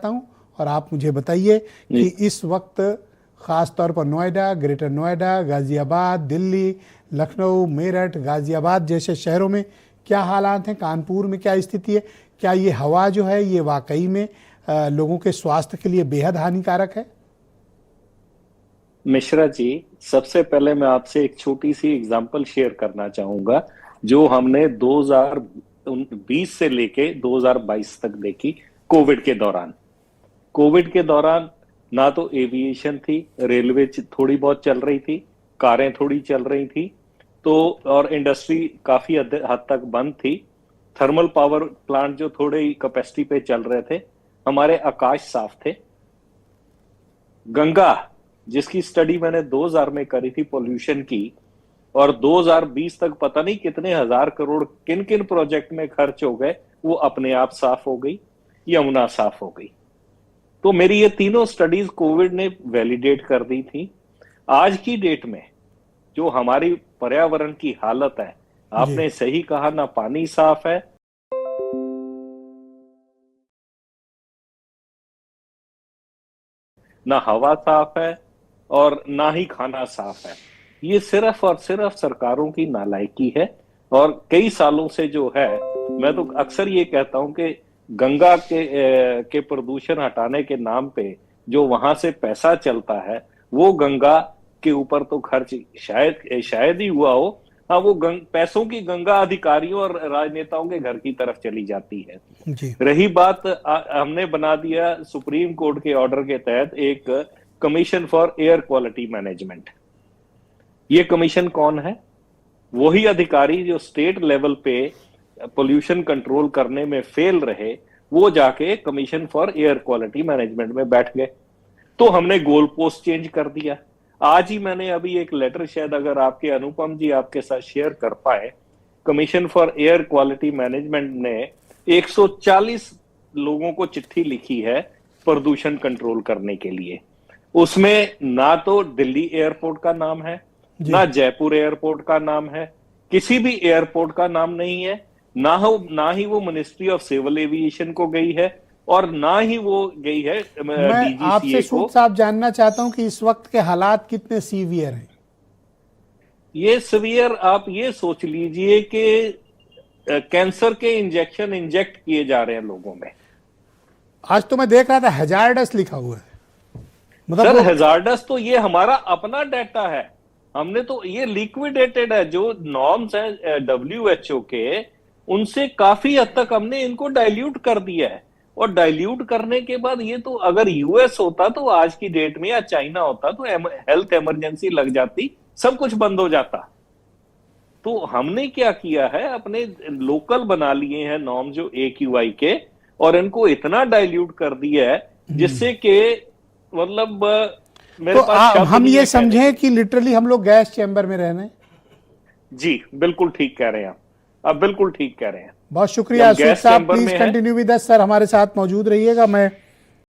हूं और आप मुझे बताइए कि इस वक्त खास तौर पर नोएडा, ग्रेटर नोएडा, गाजियाबाद, दिल्ली, लखनऊ, मेरठ, गाजियाबाद जैसे शहरों में क्या हालात हैं, कानपुर में क्या स्थिति है, क्या ये हवा जो है ये वाकई में लोगों के स्वास्थ्य के लिए बेहद हानिकारक है? मिश्रा जी, सबसे पहले मैं आपसे एक छोटी सी एग्जांपल शेयर करना चाहूंगा जो हमने 2020 से लेके 2022 तक देखी। कोविड के दौरान ना तो एविएशन थी, रेलवे थोड़ी बहुत चल रही थी, कारें थोड़ी चल रही थी, तो और इंडस्ट्री काफी हद तक बंद थी। थर्मल पावर प्लांट जो थोड़े ही कैपेसिटी पे चल रहे थे। हमारे आकाश साफ थे। गंगा, जिसकी स्टडी मैंने 2000 में करी थी पोल्यूशन की, और 2020 तक पता नहीं कितने हजार करोड़ किन किन प्रोजेक्ट में खर्च हो गए, वो अपने आप साफ हो गई। यमुना साफ हो गई। तो मेरी ये तीनों स्टडीज कोविड ने वैलिडेट कर दी थी। आज की डेट में जो हमारी पर्यावरण की हालत है, आपने सही कहा, ना पानी साफ है, ना हवा साफ है, और ना ही खाना साफ है। ये सिर्फ और सिर्फ सरकारों की नालायकी है। और कई सालों से जो है, मैं तो अक्सर ये कहता हूं कि गंगा के प्रदूषण हटाने के नाम पे जो वहां से पैसा चलता है, वो गंगा के ऊपर तो खर्च शायद ही हुआ हो। हाँ, वो पैसों की गंगा अधिकारियों और राजनेताओं के घर की तरफ चली जाती है। जी। रही बात, हमने बना दिया सुप्रीम कोर्ट के ऑर्डर के तहत एक commission for air quality management. ये कमीशन कौन है? वही अधिकारी जो स्टेट लेवल पे पोल्यूशन कंट्रोल करने में फेल रहे, वो जाके commission for air quality management में बैठ गए। तो हमने गोल पोस्ट चेंज कर दिया। आज ही मैंने अभी एक लेटर, शायद अगर आपके अनुपम जी आपके साथ शेयर कर पाए, commission for air quality management ने 140 लोगों को चिट्ठी लिखी है प्रदूषण कंट्रोल करने के लिए। उसमें ना तो दिल्ली एयरपोर्ट का नाम है, ना जयपुर एयरपोर्ट का नाम है, किसी भी एयरपोर्ट का नाम नहीं है, ना ही वो मिनिस्ट्री ऑफ सिविल एविएशन को गई है, और ना ही वो गई है मैं आपसे सूद साहब जानना चाहता हूं कि इस वक्त के हालात कितने सीवियर हैं? ये सीवियर, आप ये सोच लीजिए कि कैंसर के इंजेक्शन इंजेक्ट किए जा रहे हैं लोगों में। आज तो मैं देख रहा था हैजार्डस लिखा हुआ है। सर, हैजार्डस तो ये हमारा अपना डाटा है। हमने तो ये लिक्विडेटेड है। जो नॉर्म्स हैं WHO के, उनसे काफी हद तक हमने इनको डाइल्यूट कर दिया है। और डाइल्यूट करने के बाद ये तो, अगर यूएस होता तो आज की डेट में, या चाइना होता तो हेल्थ इमरजेंसी लग जाती, सब कुछ बंद हो जाता। तो हमने क्या किया है, अपने लोकल बना लिए हैं नॉर्म जो AQI के, और इनको इतना डाइल्यूट कर दिया है जिससे कि मतलब मेरे तो पास हम ये समझें कि लिटरली हम लोग गैस चैम्बर में रह रहे हैं। जी, बिल्कुल ठीक कह रहे हैं आप बिल्कुल ठीक कह रहे हैं। बहुत शुक्रिया सूद साहब, please continue with us sir, हमारे साथ मौजूद रहिएगा। मैं